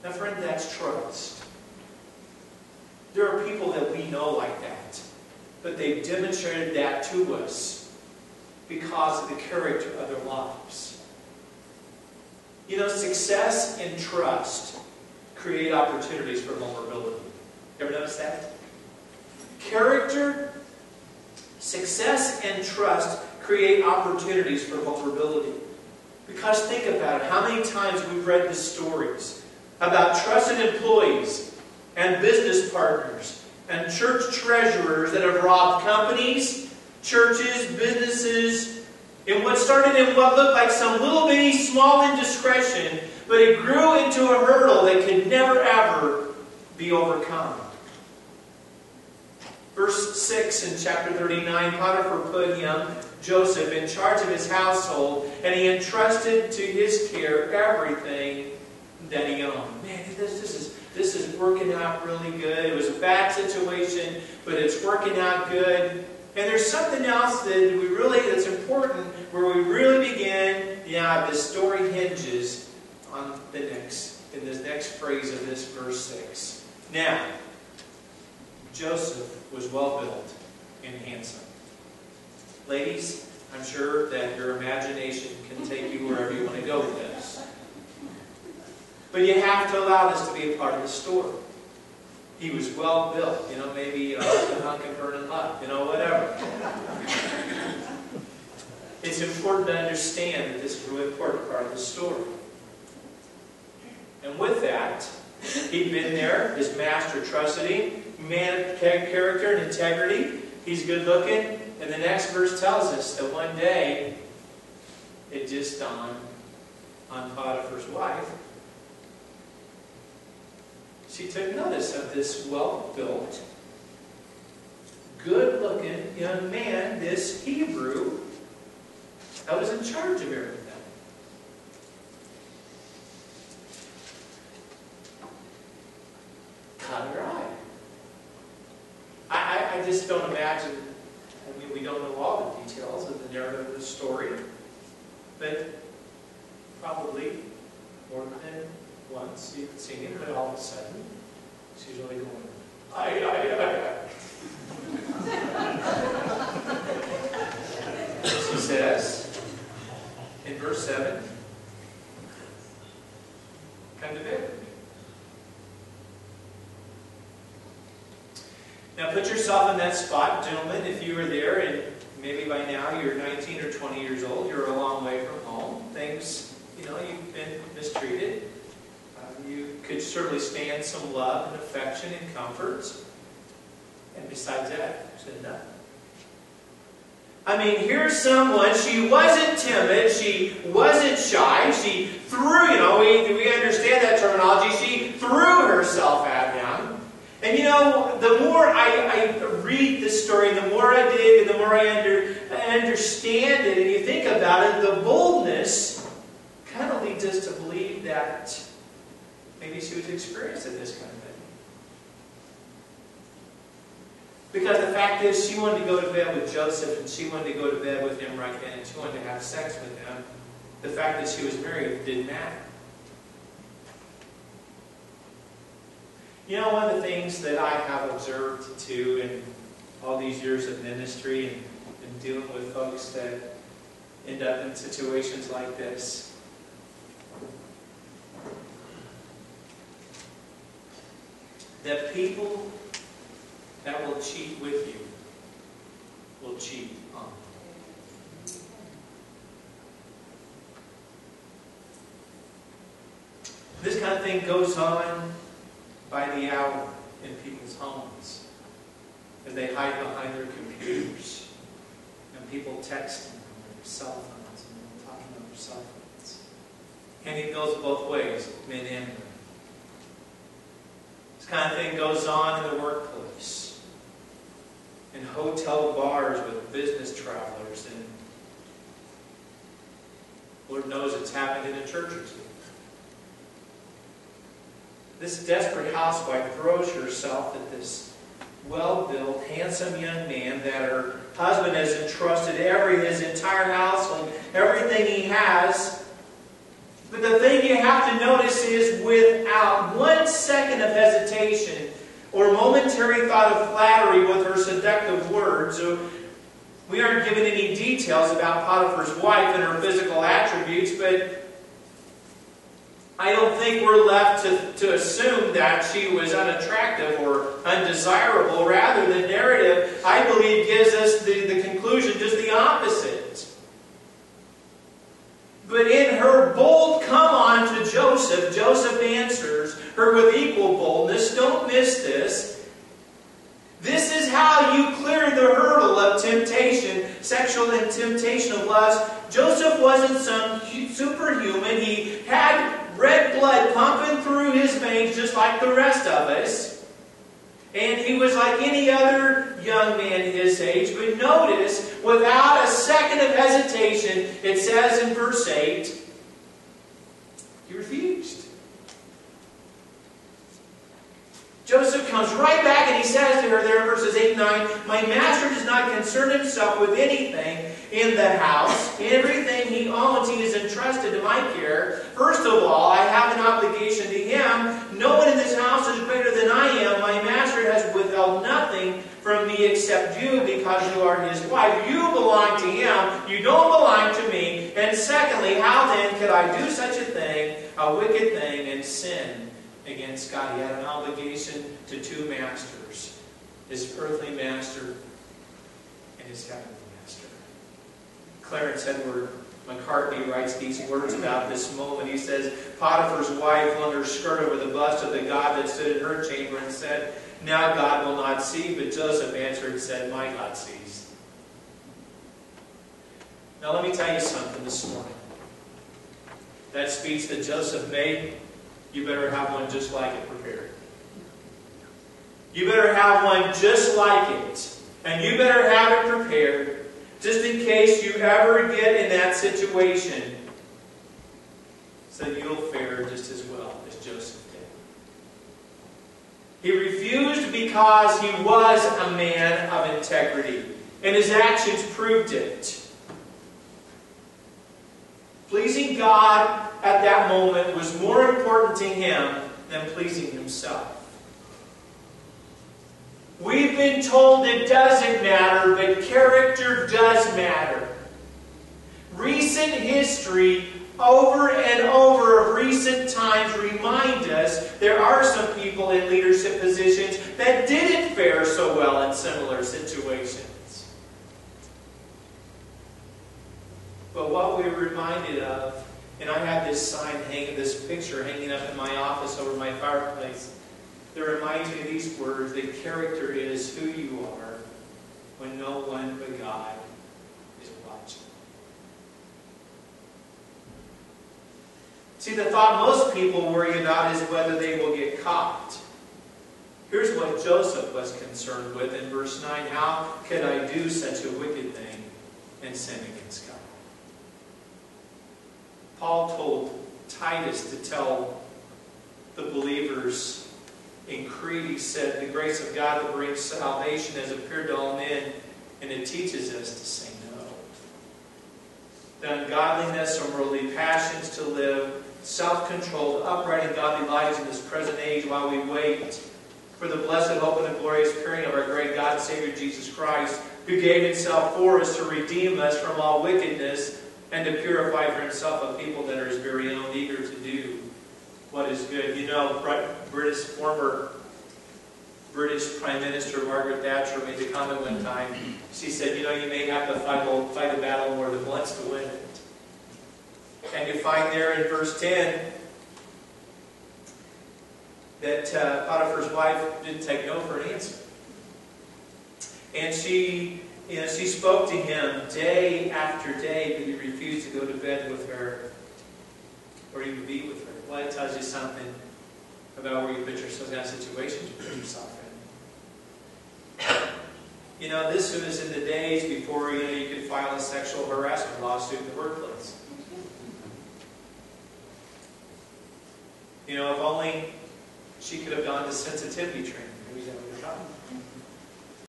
Now, friend, that's trust. There are people that we know like that, but they've demonstrated that to us because of the character of their lives. You know, success and trust create opportunities for vulnerability. You ever notice that? Character, success, and trust create opportunities for vulnerability. Because think about it, how many times we've read the stories about trusted employees and business partners and church treasurers that have robbed companies, churches, businesses, in what started in what looked like some little bitty small indiscretion, but it grew into a hurdle that could never ever be overcome. Verse 6 in chapter 39, Potiphar put him, Joseph, in charge of his household, and he entrusted to his care everything that he owned. Man, this is working out really good. It was a bad situation, but it's working out good. And there's something else that's important, where we really begin. Yeah, this story hinges on in this next phrase of this verse 6. Now, Joseph was well built and handsome. Ladies, I'm sure that your imagination can take you wherever you want to go with this. But you have to allow this to be a part of the story. He was well built. Maybe hunk and burn in love. Whatever. It's important to understand that this is a really important part of the story. And with that, he'd been there. His master trusted him. Man of character and integrity. He's good looking. And the next verse tells us that one day, it just dawned on Potiphar's wife. She took notice of this well-built, good-looking young man, this Hebrew, that was in charge of everything. Caught her eye. I just don't imagine, we don't know all the details of the narrative of the story, but probably more than once you've seen it, but all of a sudden, she's really going, aye. She says, in verse 7, come to bed. Now put yourself in that spot, gentlemen, if you were there, and maybe by now you're 19 or 20 years old, you're a long way from home. Things, you've been mistreated. You could certainly stand some love and affection and comforts. And besides that, there's nothing. I mean, here's someone, she wasn't timid, she wasn't shy, she threw, we understand that terminology, she threw herself at him. And the more I read this story, the more I dig, and the more I understand it, and you think about it, the boldness kind of leads us to believe that maybe she was experiencing this kind of thing. Because the fact is, she wanted to go to bed with Joseph, and she wanted to go to bed with him right then, and she wanted to have sex with him. The fact that she was married didn't matter. One of the things that I have observed, too, in all these years of ministry and dealing with folks that end up in situations like this, that people that will cheat with you will cheat on you. This kind of thing goes on by the hour in people's homes, as they hide behind their computers, and people texting on their cell phones, and talking on their cell phones. And it goes both ways, men and women. This kind of thing goes on in the workplace, in hotel bars with business travelers, and Lord knows it's happened in a church or two. This desperate housewife throws herself at this well-built, handsome young man that her husband has entrusted his entire household, everything he has. But the thing you have to notice is, without 1 second of hesitation or momentary thought of flattery with her seductive words, we aren't given any details about Potiphar's wife and her physical attributes, but I don't think we're left to assume that she was unattractive or undesirable. Rather, the narrative, I believe, gives us the conclusion just the opposite. But in her bold come on to Joseph, Joseph answers her with equal boldness. Don't miss this. This is how you clear the hurdle of temptation, sexual and temptation of lust. Joseph wasn't some superhuman. He had red blood pumping through his veins just like the rest of us. And he was like any other young man his age. But notice, without a second of hesitation, it says in verse 8, he refused. Joseph comes right back and he says to her there in verses 8 and 9, my master does not concern himself with anything in the house. Everything he owns he is entrusted to my care. First of all, I have an obligation to him. No one in this house is greater than I am. My master has withheld nothing from me except you, because you are his wife. You belong to him. You don't belong to me. And secondly, how then could I do such a thing, a wicked thing, and sin against God? He had an obligation to 2 masters, his earthly master and his heavenly master. Clarence Edward McCartney writes these words about this moment. He says, Potiphar's wife flung her skirt over the bust of the god that stood in her chamber and said, now God will not see. But Joseph answered and said, my God sees. Now let me tell you something this morning. That speech that Joseph made, you better have one just like it prepared. You better have one just like it. And you better have it prepared just in case you ever get in that situation, so that you'll fare just as well as Joseph did. He refused because he was a man of integrity, and his actions proved it. Pleasing God at that moment was more important to him than pleasing himself. We've been told it doesn't matter, but character does matter. Recent history, over and over of recent times, remind us there are some people in leadership positions that didn't fare so well in similar situations. But what we're reminded of, and I have this sign hanging, this picture hanging up in my office over my fireplace, that reminds me of these words, that character is who you are when no one but God is watching. See, the thought most people worry about is whether they will get caught. Here's what Joseph was concerned with in verse 9. How could I do such a wicked thing and sin against God? Paul told Titus to tell the believers in Crete, he said, the grace of God that brings salvation has appeared to all men, and it teaches us to say no. The ungodliness or worldly passions to live self-controlled, upright, and godly lives in this present age while we wait for the blessed hope and the glorious appearing of our great God and Savior Jesus Christ, who gave himself for us to redeem us from all wickedness and to purify for himself a people that are his very own, eager to do what is good. You know, former British Prime Minister Margaret Thatcher made the comment one time. She said, you know, you may have to fight a battle more than once to win it. And you find there in verse 10 that Potiphar's wife didn't take no for an answer. And she spoke to him day after day, but he refused to go to bed with her or even be with her. Well, it tells you something about where you put yourself in situations you put yourself in. You know, this was in the days before you could file a sexual harassment lawsuit in the workplace. You know, if only she could have gone to sensitivity training. Maybe that would have happened.